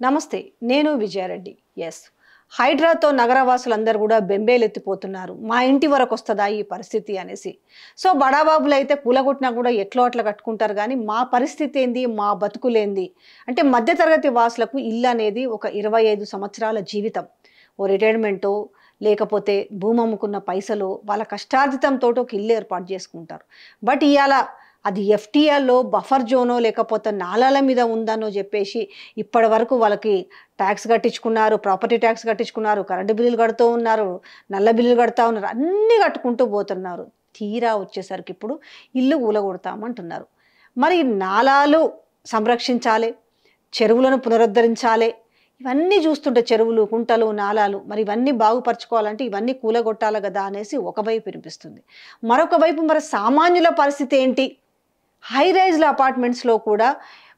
నమస్తే, నేను విజయారెడ్డి. ఎస్, హైడ్రాతో నగరవాసులందరూ కూడా బెంబేలెత్తిపోతున్నారు. మా ఇంటి వరకు వస్తుందా ఈ పరిస్థితి అనేసి. సో బడాబాబులు అయితే కూలగొట్టినా కూడా ఎట్లో అట్లా కట్టుకుంటారు, కానీ మా పరిస్థితి ఏంది, మా బతుకులేంది అంటే మధ్యతరగతి వాసులకు ఇల్లు అనేది ఒక 25 సంవత్సరాల జీవితం. ఓ రిటైర్మెంటో లేకపోతే భూమి అమ్ముకున్న పైసలు వాళ్ళ కష్టార్జితంతో ఒక ఇల్లు ఏర్పాటు చేసుకుంటారు. బట్ ఇవాళ అది ఎఫ్టీఆర్లో బఫర్ జోనో లేకపోతే నాలాల మీద ఉందనో చెప్పేసి ఇప్పటి వరకు వాళ్ళకి ట్యాక్స్ కట్టించుకున్నారు, ప్రాపర్టీ ట్యాక్స్ కట్టించుకున్నారు, కరెంటు బిల్లులు కడుతూ ఉన్నారు, నల్ల బిల్లులు కడుతూ ఉన్నారు, అన్నీ కట్టుకుంటూ పోతున్నారు. తీరా వచ్చేసరికి ఇప్పుడు ఇల్లు కూలగొడతామంటున్నారు. మరి నాలాలు సంరక్షించాలి, చెరువులను పునరుద్ధరించాలి, ఇవన్నీ చూస్తుంటే చెరువులు, కుంటలు, నాలాలు మరి ఇవన్నీ బాగుపరచుకోవాలంటే ఇవన్నీ కూలగొట్టాలి కదా అనేసి ఒకవైపు వినిపిస్తుంది. మరొక వైపు మరి సామాన్యుల పరిస్థితి ఏంటి? హై రైజ్ల అపార్ట్మెంట్స్లో కూడా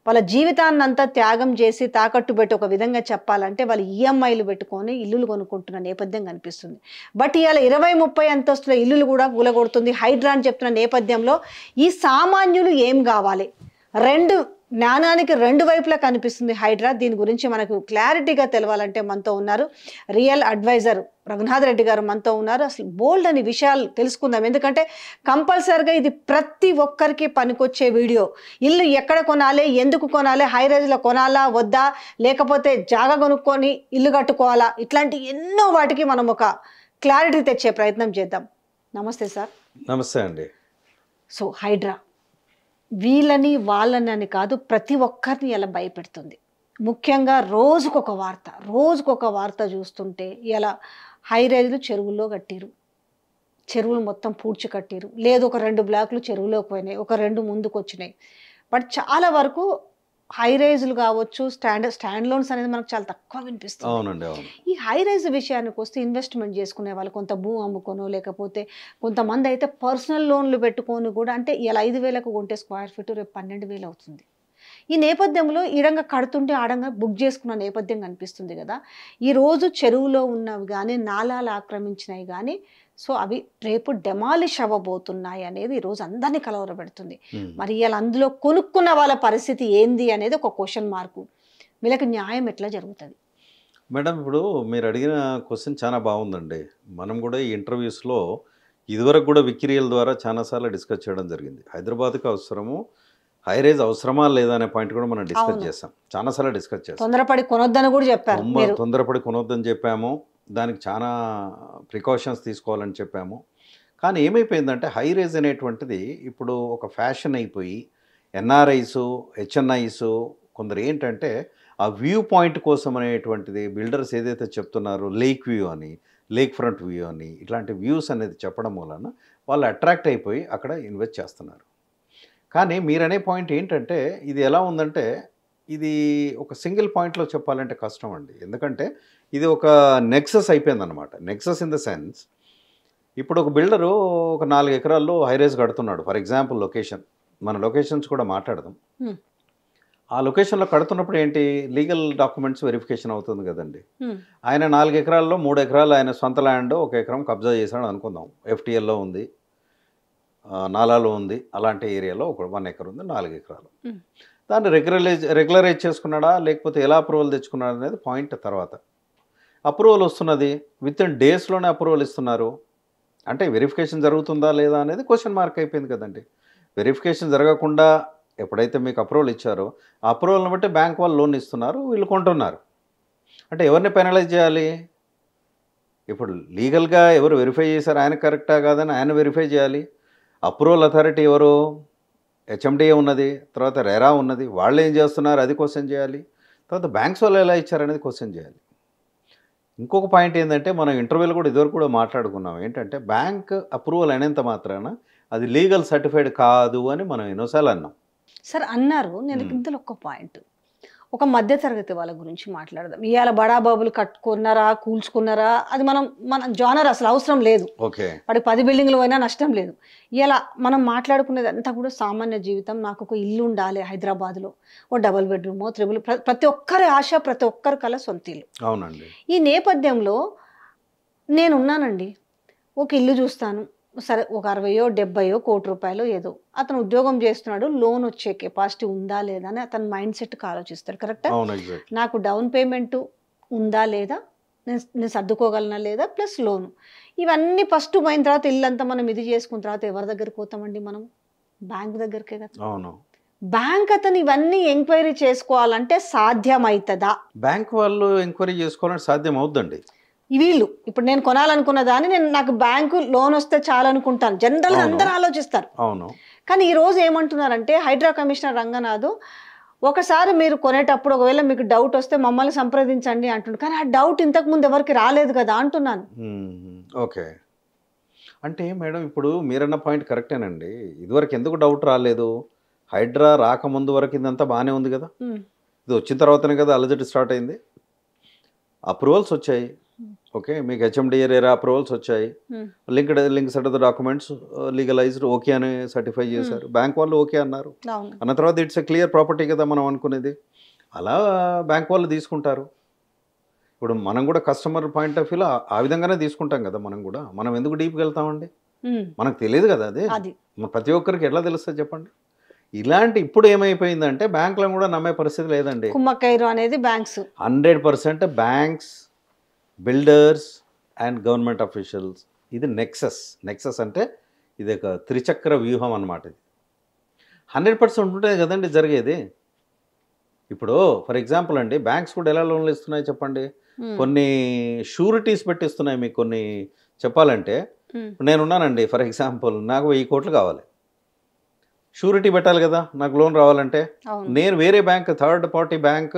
వాళ్ళ జీవితాన్ని అంతా త్యాగం చేసి తాకట్టు పెట్టి ఒక విధంగా చెప్పాలంటే వాళ్ళు ఈఎంఐలు పెట్టుకొని ఇల్లులు కొనుక్కుంటున్న నేపథ్యం కనిపిస్తుంది. బట్ ఇవాళ 20-30 అంతస్తుల ఇల్లులు కూడా కూలగొడుతుంది హైడ్రా అని చెప్తున్న నేపథ్యంలో ఈ సామాన్యులు ఏం కావాలి? నాణానికి రెండు వైపులా కనిపిస్తుంది హైడ్రా. దీని గురించి మనకు క్లారిటీగా తెలవాలంటే మనతో ఉన్నారు రియల్ అడ్వైజర్ రఘునాథ్ రెడ్డి గారు మనతో ఉన్నారు. అసలు బోల్డ్ అని విషయాలు తెలుసుకుందాం, ఎందుకంటే కంపల్సరిగా ఇది ప్రతి ఒక్కరికి పనికొచ్చే వీడియో. ఇల్లు ఎక్కడ కొనాలి, ఎందుకు కొనాలి, హై రైజ్లో కొనాలా వద్దా, లేకపోతే జాగా కొనుక్కొని ఇల్లు కట్టుకోవాలా, ఇట్లాంటి ఎన్నో వాటికి మనం ఒక క్లారిటీ తెచ్చే ప్రయత్నం చేద్దాం. నమస్తే సార్. నమస్తే అండి. సో హైడ్రా వీళ్ళని వాళ్ళని అని కాదు, ప్రతి ఒక్కరిని ఇలా భయపెడుతుంది. ముఖ్యంగా రోజుకొక వార్త చూస్తుంటే ఇలా హై రైజ్లు చెరువుల్లో కట్టిరు, చెరువులు మొత్తం పూడ్చి కట్టిరు, లేదు ఒక 2 బ్లాకులు చెరువులోకి పోయినాయి, ఒక 2 ముందుకు వచ్చినాయి. బట్ చాలా వరకు హై రైజ్లు కావచ్చు, స్టాండ్ లోన్స్ అనేది మనకు చాలా తక్కువ వినిపిస్తుంది. అవునండి, అవును. ఈ హై రైజ్ విషయానికి వస్తే ఇన్వెస్ట్మెంట్ చేసుకునే వాళ్ళు కొంత భూ అమ్ముకోనో లేకపోతే కొంతమంది అయితే పర్సనల్ లోన్లు పెట్టుకొని కూడా, అంటే ఇలా 5,000కు కొంటే స్క్వేర్ ఫీట్ రేపు 12,000 అవుతుంది. ఈ నేపథ్యంలో ఈడంగా కడుతుంటే ఆడంగా బుక్ చేసుకున్న నేపథ్యం కనిపిస్తుంది కదా. ఈరోజు చెరువులో ఉన్నవి కానీ నాలాలు ఆక్రమించినవి కానీ సో అవి రేపు డెమాలిష్ అవ్వబోతున్నాయి అనేది ఈరోజు అందరినీ కలవరపెడుతుంది. మరి ఇలా అందులో కొనుక్కున్న వాళ్ళ పరిస్థితి ఏంది అనేది ఒక క్వశ్చన్ మార్కు. వీళ్ళకి న్యాయం ఎట్లా జరుగుతుంది? మేడం, ఇప్పుడు మీరు అడిగిన క్వశ్చన్ చాలా బాగుందండి. మనం కూడా ఈ ఇంటర్వ్యూస్లో ఇదివరకు కూడా విక్రియల ద్వారా చాలాసార్లు డిస్కస్ చేయడం జరిగింది. హైదరాబాద్కి అవసరము, హై రైజ్ అవసరమా లేదా అనే పాయింట్ కూడా మనం డిస్కస్ చేసాం, చాలాసార్లు డిస్కస్ చేసాం. తొందరపడి కొనొద్దని కూడా చెప్పారు. తొందరపడి కొనొద్దని చెప్పాము, దానికి చాలా ప్రికాషన్స్ తీసుకోవాలని చెప్పాము. కానీ ఏమైపోయిందంటే హై రైజ్ అనేటువంటిది ఇప్పుడు ఒక ఫ్యాషన్ అయిపోయి ఎన్ఆర్ఐస్, హెచ్ఎన్ఐస్ కొందరు ఏంటంటే ఆ వ్యూ పాయింట్ కోసం అనేటువంటిది బిల్డర్స్ ఏదైతే చెప్తున్నారో లేక్ వ్యూ అని, లేక్ ఫ్రంట్ వ్యూ అని, ఇట్లాంటి వ్యూస్ అనేది చెప్పడం వలన వాళ్ళు అట్రాక్ట్ అయిపోయి అక్కడ ఇన్వెస్ట్ చేస్తున్నారు. కానీ మీరనే పాయింట్ ఏంటంటే ఇది ఎలా ఉందంటే ఇది ఒక సింగిల్ పాయింట్లో చెప్పాలంటే కష్టం అండి. ఎందుకంటే ఇది ఒక నెక్సస్ అయిపోయిందనమాట. నెక్సస్ ఇన్ ద సెన్స్, ఇప్పుడు ఒక బిల్డరు ఒక 4 ఎకరాల్లో హై రైజ్ కడుతున్నాడు. ఫర్ ఎగ్జాంపుల్ లొకేషన్, మన లొకేషన్స్ కూడా మాట్లాడదాం. ఆ లొకేషన్లో కడుతున్నప్పుడు ఏంటి, లీగల్ డాక్యుమెంట్స్ వెరిఫికేషన్ అవుతుంది కదండి. ఆయన 4 ఎకరాల్లో 3 ఎకరాలు ఆయన సొంత ల్యాండ్, 1 ఎకరం కబ్జా చేశాడు అనుకుందాం. ఎఫ్టీఎల్లో ఉంది, నాలాలో ఉంది, అలాంటి ఏరియాలో ఒక 1 ఎకర్ ఉంది, 4 ఎకరాలు. దాన్ని రెగ్యులరైజ్ చేసుకున్నాడా లేకపోతే ఎలా అప్రూవల్ తెచ్చుకున్నాడు అనేది పాయింట్. తర్వాత అప్రూవల్ వస్తున్నది, విత్ ఇన్ డేస్లోనే అప్రూవల్ ఇస్తున్నారు. అంటే వెరిఫికేషన్ జరుగుతుందా లేదా అనేది క్వశ్చన్ మార్క్ అయిపోయింది కదండి. వెరిఫికేషన్ జరగకుండా ఎప్పుడైతే మీకు అప్రూవల్ ఇచ్చారో ఆ అప్రూవల్ని బట్టి బ్యాంక్ వాళ్ళు లోన్ ఇస్తున్నారు, వీళ్ళు కొంటున్నారు. అంటే ఎవరిని పెనలైజ్ చేయాలి? ఇప్పుడు లీగల్గా ఎవరు వెరిఫై చేశారు, ఆయన కరెక్టా కాదని ఆయన వెరిఫై చేయాలి. అప్రూవల్ అథారిటీ ఎవరు? హెచ్ఎండిఏ ఉన్నది, తర్వాత రెరా ఉన్నది, వాళ్ళు ఏం చేస్తున్నారు అది క్వశ్చన్ చేయాలి. తర్వాత బ్యాంక్స్ వాళ్ళు ఎలా ఇచ్చారనేది క్వశ్చన్ చేయాలి. ఇంకొక పాయింట్ ఏంటంటే మనం ఇంటర్వ్యూలో కూడా ఇదివరకు కూడా మాట్లాడుకున్నాం, ఏంటంటే బ్యాంక్ అప్రూవల్ అయినంత మాత్రాన అది లీగల్ సర్టిఫైడ్ కాదు అని మనం ఎన్నోసార్లు అన్నాం. సార్ అన్నారు. నేను ఇందులో ఒక పాయింట్, ఒక మధ్యతరగతి వాళ్ళ గురించి మాట్లాడదాం. ఇవాళ బడాబాబులు కట్టుకున్నారా, కూల్చుకున్నారా, అది మన జానర్ అసలు అవసరం లేదు. వాడికి 10 బిల్డింగ్లు పోయినా నష్టం లేదు. ఇలా మనం మాట్లాడుకునేది అంతా కూడా సామాన్య జీవితం. నాకు ఒక ఇల్లు ఉండాలి హైదరాబాద్లో, ఓ డబుల్ బెడ్రూమ్, త్రిబుల్, ప్రతి ఒక్కరి ఆశ, ప్రతి ఒక్కరి కల సొంత ఇల్లు. అవునండి. ఈ నేపథ్యంలో నేనున్నానండి, ఒక ఇల్లు చూస్తాను, సరే ఒక 60 70 కోటి రూపాయలు ఏదో అతను ఉద్యోగం చేస్తున్నాడు, లోన్ వచ్చే కెపాసిటీ ఉందా లేదా అని అతని మైండ్ సెట్కి ఆలోచిస్తాడు. కరెక్టా? అవును, ఎగ్జాక్ట్. నాకు డౌన్ పేమెంట్ ఉందా లేదా, నేను సర్దుకోగలనా లేదా, ప్లస్ లోను, ఇవన్నీ ఫస్ట్ పోయిన తర్వాత ఇల్లంతా మనం ఇది చేసుకున్న తర్వాత ఎవరి దగ్గరికి పోతామండి మనం? బ్యాంక్ దగ్గరికే కదా. అవును. బ్యాంక్ అతను ఇవన్నీ ఎంక్వైరీ చేసుకోవాలంటే సాధ్యమవుతుందా? బ్యాంక్ వాళ్ళు ఎంక్వైరీ చేసుకోవాలంటే సాధ్యం అవుద్దండి. వీళ్ళు ఇప్పుడు నేను కొనాలనుకున్న దాన్ని నాకు బ్యాంకు లోన్ వస్తే చాలు అనుకుంటాను, జనరల్గా అందరూ ఆలోచిస్తారు. అవును. కానీ ఈ రోజు ఏమంటున్నారంటే హైడ్రా కమిషనర్ రంగనాథ్, ఒకసారి మీరు కొనేటప్పుడు ఒకవేళ మీకు డౌట్ వస్తే మమ్మల్ని సంప్రదించండి అంటున్నారు. కానీ ఆ డౌట్ ఇంతకు ముందు ఎవరికి రాలేదు కదా అంటున్నాను. ఓకే. అంటే మేడం ఇప్పుడు మీరన్న పాయింట్ కరెక్టేనండి. ఇదివరకు ఎందుకు డౌట్ రాలేదు? హైడ్రా రాకముందు వరకు ఇదంతా బాగానే ఉంది కదా. ఇది వచ్చిన తర్వాతనే కదా అలజడి స్టార్ట్ అయింది. అప్రూవల్స్ వచ్చాయి. ఓకే, మీకు హెచ్ఎండిఏ అప్రూవల్స్ వచ్చాయి. Link set of the documents legalised okay అని సర్టిఫై చేశారు. బ్యాంక్ వాళ్ళు ఓకే అన్నారు. అన్న తర్వాత ఇట్స్ ఎ క్లియర్ ప్రాపర్టీ కదా మనం అనుకునేది. అలా బ్యాంక్ వాళ్ళు తీసుకుంటారు. ఇప్పుడు మనం కూడా కస్టమర్ పాయింట్ ఆఫ్ వ్యూలో ఆ విధంగానే తీసుకుంటాం కదా. మనం ఎందుకు డీప్కి వెళ్తామండి? మనకు తెలియదు కదా అది. ప్రతి ఒక్కరికి ఎట్లా తెలుస్తుంది చెప్పండి? ఇలాంటి ఇప్పుడు ఏమైపోయిందంటే బ్యాంకులను కూడా నమ్మే పరిస్థితి లేదండి. కుమ్మక్కైరు అనేది banks 100% banks, builders and government officials. ఇది నెక్సస్ అంటే ఇది ఒక త్రిచక్ర వ్యూహం అన్నమాట. ఇది 100% ఉంటుంటే కదండి జరిగేది. ఇప్పుడు ఫర్ ఎగ్జాంపుల్ అండి, బ్యాంక్స్ కూడా ఎలా లోన్లు ఇస్తున్నాయి చెప్పండి? కొన్ని షూరిటీస్ పెట్టిస్తున్నాయి మీకు. కొన్ని చెప్పాలంటే నేనున్నానండి, ఫర్ ఎగ్జాంపుల్ నాకు 1000 కోట్లు కావాలి, షూరిటీ పెట్టాలి కదా నాకు లోన్ రావాలంటే. నేను వేరే bank, third party bank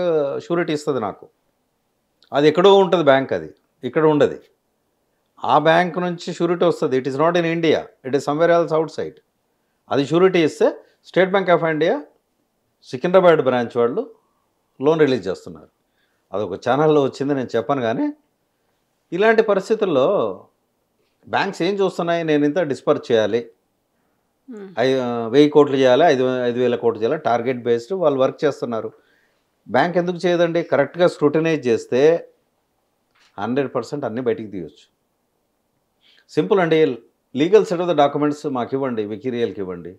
surety ఇస్తుంది నాకు. అది ఎక్కడో ఉంటుంది బ్యాంక్, అది ఇక్కడ ఉండదు. ఆ బ్యాంక్ నుంచి షూరిటీ వస్తుంది. It is not in India, it is somewhere else out side. అది షూరిటీ ఇస్తే state bank of India Secunderabad branch వాళ్ళు లోన్ రిలీజ్ చేస్తున్నారు. అదొక ఛానల్లో వచ్చింది, నేను చెప్పాను. కానీ ఇలాంటి పరిస్థితుల్లో బ్యాంక్స్ ఏం చూస్తున్నాయి? నేను ఇంత డిస్పర్స్ చేయాలి, 1000 కోట్లు చేయాలి, 5,000 కోట్లు చేయాలి, టార్గెట్ బేస్డ్ వాళ్ళు వర్క్ చేస్తున్నారు. బ్యాంక్ ఎందుకు చేయదండి? కరెక్ట్గా స్క్రూటినైజ్ చేస్తే 100% అన్నీ బయటికి తీయవచ్చు. సింపుల్ అండి. Legal set of the documents మాకు ఇవ్వండి, వికీరియల్కి ఇవ్వండి.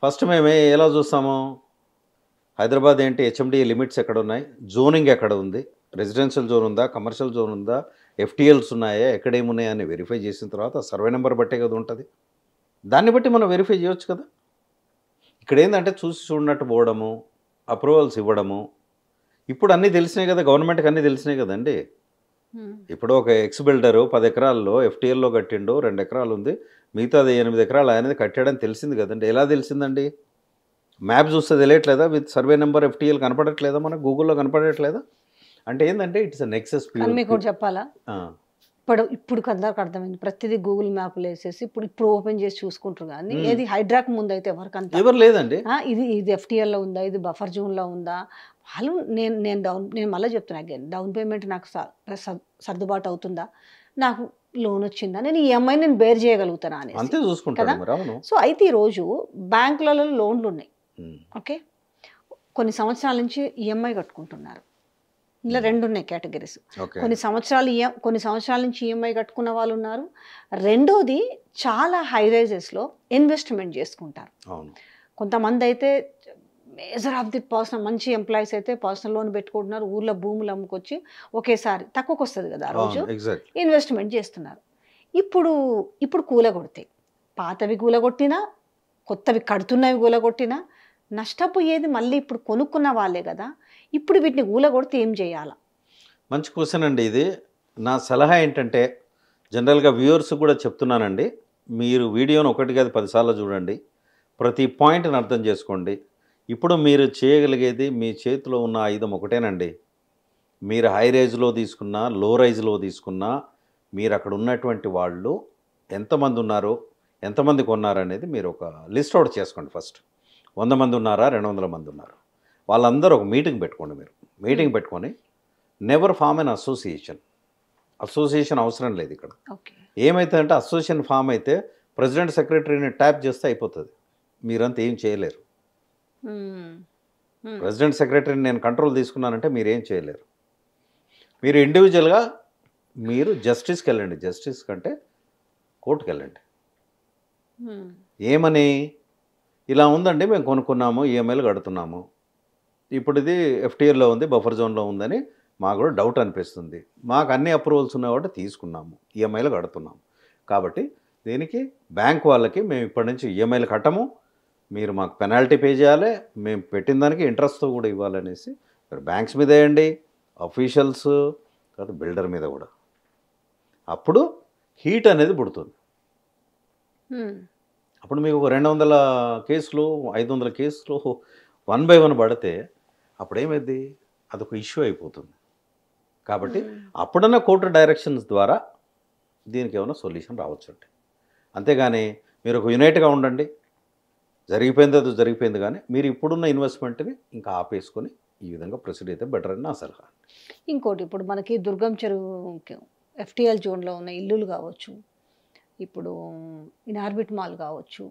ఫస్ట్ మేము ఎలా చూస్తాము? హైదరాబాద్ ఏంటి, హెచ్ఎండిఏ లిమిట్స్ ఎక్కడ ఉన్నాయి, జోనింగ్ ఎక్కడ ఉంది, రెసిడెన్షియల్ జోన్ ఉందా, కమర్షియల్ జోన్ ఉందా, ఎఫ్టీఎల్స్ ఉన్నాయా, ఎక్కడేమున్నాయా అని వెరిఫై చేసిన తర్వాత సర్వే నెంబర్ బట్టే కదా ఉంటుంది. దాన్ని బట్టి మనం వెరిఫై చేయొచ్చు కదా. ఇక్కడ ఏంటంటే చూసి చూడనట్టు పోవడము, అప్రూవల్స్ ఇవ్వడము. ఇప్పుడు అన్నీ తెలిసినాయి కదా, గవర్నమెంట్కి అన్నీ తెలిసినాయి కదండి. ఇప్పుడు ఒక ఎక్స్ బిల్డరు 10 ఎకరాల్లో ఎఫ్టీఎల్లో కట్టిండు, 2 ఎకరాలు ఉంది, మిగతాది 8 ఎకరాలు అనేది కట్టాడని తెలిసింది కదండి. ఎలా తెలిసిందండి? మ్యాప్ చూస్తే తెలియట్లేదా? విత్ సర్వే నెంబర్ ఎఫ్టీఎల్ కనపడట్లేదా? మనకు గూగుల్లో కనపడట్లేదా? అంటే ఏంటంటే ఇట్స్ నెక్సెస్. మీకు చెప్పాలా, ఇప్పుడు అందరికి అర్థమైంది. ప్రతిదీ గూగుల్ మ్యాప్లో వేసేసి ఇప్పుడు ఓపెన్ చేసి చూసుకుంటారు. కానీ ఏది హైడ్రాక్ ముందు అయితే ఎవరు లేదండి. ఇది ఎఫ్టీఎల్లో ఉందా, ఇది బఫర్ జోన్లో ఉందా, వాళ్ళు నేను మళ్ళీ చెప్తున్నా అగైన్, డౌన్ పేమెంట్ నాకు సర్దుబాటు అవుతుందా, నాకు లోన్ వచ్చిందా, నేను ఈఎంఐ నేను బేర్ చేయగలుగుతానా అని అంతే చూసుకుంటాను. సో అయితే ఈరోజు బ్యాంకులలో లోన్లు ఉన్నాయి. ఓకే, కొన్ని సంవత్సరాల నుంచి ఈఎంఐ కట్టుకుంటున్నారు. ఇలా 2 ఉన్నాయి కేటగిరీస్. కొన్ని సంవత్సరాల నుంచి ఈఎంఐ కట్టుకున్న వాళ్ళు ఉన్నారు. రెండోది చాలా హై రైజెస్లో ఇన్వెస్ట్మెంట్ చేసుకుంటారు. కొంతమంది అయితే మేజర్ ఆఫ్ ది పర్సనల్ మంచి ఎంప్లాయీస్ అయితే పర్సనల్ లోన్ పెట్టుకుంటున్నారు, ఊర్లో భూములు అమ్ముకొచ్చి ఒకేసారి తక్కువకి వస్తుంది కదా ఆ రోజు, ఇన్వెస్ట్మెంట్ చేస్తున్నారు. ఇప్పుడు కూలగొడతాయి. పాతవి కూలగొట్టినా, కొత్తవి కడుతున్నవి కూలగొట్టినా నష్టపోయేది మళ్ళీ ఇప్పుడు కొనుక్కున్న వాళ్ళే కదా. ఇప్పుడు వీటిని కూలగొడితే ఏం చేయాలా? మంచి క్వశ్చన్ అండి ఇది. నా సలహా ఏంటంటే జనరల్గా వ్యూవర్స్ కూడా చెప్తున్నానండి, మీరు వీడియోను 1 కాదు 10 సార్లు చూడండి, ప్రతి పాయింట్ని అర్థం చేసుకోండి. ఇప్పుడు మీరు చేయగలిగేది, మీ చేతిలో ఉన్న ఆయుధం ఒకటేనండి. మీరు హై రైజ్లో తీసుకున్నా, లో రైజ్లో తీసుకున్నా, మీరు అక్కడ ఉన్నటువంటి వాళ్ళు ఎంతమంది ఉన్నారు, ఎంతమంది కొన్నారనేది మీరు ఒక లిస్ట్ అవుట్ చేసుకోండి. ఫస్ట్ 100 మంది ఉన్నారా, 200 మంది ఉన్నారు, వాళ్ళందరూ ఒక మీటింగ్ పెట్టుకోండి. మీరు మీటింగ్ పెట్టుకొని నెవర్ ఫామ్ అన్ అసోసియేషన్ అవసరం లేదు ఇక్కడ. ఏమవుతుందంటే అసోసియేషన్ ఫామ్ అయితే ప్రెసిడెంట్ సెక్రటరీని ట్యాప్ చేస్తే అయిపోతుంది, మీరంతా ఏం చేయలేరు. ప్రెసిడెంట్ సెక్రటరీని నేను కంట్రోల్ తీసుకున్నానంటే మీరేం చేయలేరు. మీరు ఇండివిజువల్గా మీరు జస్టిస్కి వెళ్ళండి, జస్టిస్ కంటే కోర్టుకి వెళ్ళండి. ఏమని, ఇలా ఉందండి మేము కొనుక్కున్నాము, ఈఎంఐలు కడుతున్నాము, ఇప్పుడు ఇది ఎఫ్టీఎల్లో ఉంది, బఫర్ జోన్లో ఉందని మాకు కూడా డౌట్ అనిపిస్తుంది, మాకు అన్ని అప్రూవల్స్ ఉన్నాయి కాబట్టి తీసుకున్నాము, ఈఎంఐలు కడుతున్నాము, కాబట్టి దీనికి బ్యాంక్ వాళ్ళకి మేము ఇప్పటి నుంచి ఈఎంఐలు కట్టము, మీరు మాకు పెనాల్టీ పే చేయాలి, మేము పెట్టిన దానికి ఇంట్రెస్ట్తో కూడా ఇవ్వాలనేసి బ్యాంక్స్ మీద వేయండి, అఫీషియల్స్ తర్వాత బిల్డర్ మీద కూడా. అప్పుడు హీట్ అనేది పుడుతుంది. అప్పుడు మీకు ఒక 200 కేసులు 500 కేసులు 1 by 1 పడితే అప్పుడేమైంది, అదొక ఇష్యూ అయిపోతుంది. కాబట్టి అప్పుడన్నా కోర్టు డైరెక్షన్స్ ద్వారా దీనికి ఏమైనా సొల్యూషన్ రావచ్చు అండి. అంతేగాని మీరు ఒక యునైట్గా ఉండండి, జరిగిపోయింది అది జరిగిపోయింది, కానీ మీరు ఇప్పుడున్న ఇన్వెస్ట్మెంట్ని ఇంకా ఆపేసుకొని ఈ విధంగా ప్రొసీడ్ అయితే బెటర్ అని నా సలహా. ఇంకోటి, ఇప్పుడు మనకి దుర్గం చెరువు ఎఫ్టీఎల్ జోన్లో ఉన్న ఇల్లులు కావచ్చు, ఇప్పుడు ఇన్ఆర్బిట్ మాల్ కావచ్చు,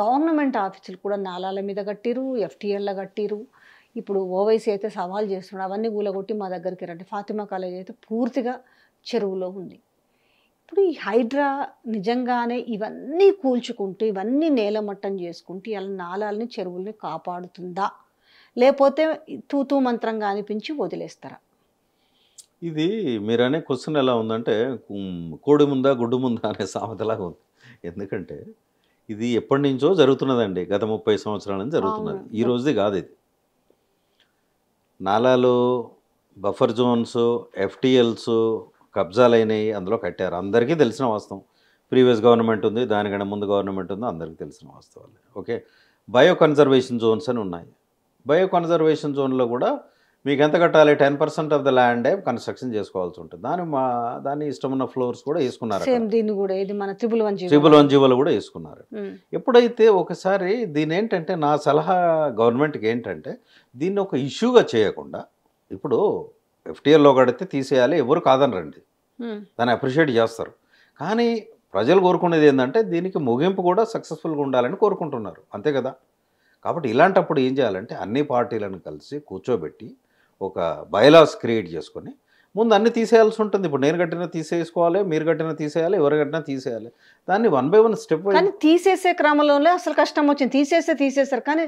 గవర్నమెంట్ ఆఫీసులు కూడా నాలాల మీద కట్టిరు, ఎఫ్టీఎల్లో కట్టిరు. ఇప్పుడు ఓవైసీ అయితే సవాల్ చేస్తున్నాడు, అవన్నీ కూలగొట్టి మా దగ్గరికి రండి. ఫాతిమా కాలేజ్ అయితే పూర్తిగా చెరువులో ఉంది. ఇప్పుడు ఈ హైడ్రా నిజంగానే ఇవన్నీ కూల్చుకుంటూ ఇవన్నీ నేలమట్టం చేసుకుంటూ ఇలా నాలాలని చెరువుల్ని కాపాడుతుందా, లేకపోతే తూతూ మంత్రంగా అనిపించి వదిలేస్తారా? ఇది మీరనే క్వశ్చన్ ఎలా ఉందంటే కోడి ముందా గుడ్డు ముందా అనే సామెతలాగా ఉంది. ఎందుకంటే ఇది ఎప్పటి నుంచో జరుగుతున్నదండి, గత 30 సంవత్సరాల నుంచి జరుగుతున్నది, ఈ రోజుది కాదు ఇది. నాలాలు, బఫర్ జోన్స్, ఎఫ్టీఎల్స్ కబ్జాలైనవి, అందులో కట్టారు, అందరికీ తెలిసిన వాస్తవం. ప్రీవియస్ గవర్నమెంట్ ఉంది, దానికన్నా ముందు గవర్నమెంట్ ఉంది, అందరికీ తెలిసిన వాస్తవాలు. ఓకే, బయో కన్జర్వేషన్ జోన్స్ అని ఉన్నాయి. బయో కన్జర్వేషన్ జోన్లో కూడా మీకు ఎంత కట్టాలి, 10% ఆఫ్ ద ల్యాండే కన్స్ట్రక్షన్ చేసుకోవాల్సి ఉంటుంది. దాని ఇష్టమున్న ఫ్లోర్స్ కూడా వేసుకున్నారు, దీన్ని కూడా ఇది మన ట్రిపుల్ 1 జీవోలు కూడా వేసుకున్నారు. ఎప్పుడైతే ఒకసారి దీని ఏంటంటే నా సలహా గవర్నమెంట్కి ఏంటంటే దీన్ని ఒక ఇష్యూగా చేయకుండా, ఇప్పుడు ఎఫ్టీఎల్లో కడితే తీసేయాలి, ఎవరు కాదనరండి, దాన్ని అప్రిషియేట్ చేస్తారు. కానీ ప్రజలు కోరుకునేది ఏంటంటే దీనికి ముగింపు కూడా సక్సెస్ఫుల్గా ఉండాలని కోరుకుంటున్నారు, అంతే కదా. కాబట్టి ఇలాంటప్పుడు ఏం చేయాలంటే అన్ని పార్టీలను కలిసి కూర్చోబెట్టి ఒక బైలాస్ క్రియేట్ చేసుకొని ముందు అన్ని తీసేయాల్సి ఉంటుంది. ఇప్పుడు నేను కట్టినా తీసేసుకోవాలి, మీరు కట్టినా తీసేయాలి, ఎవరు కట్టినా తీసేయాలి. దాన్ని 1 by 1 స్టెప్. కానీ తీసేసే క్రమంలోనే అసలు కష్టం వచ్చింది, తీసేసారు, కానీ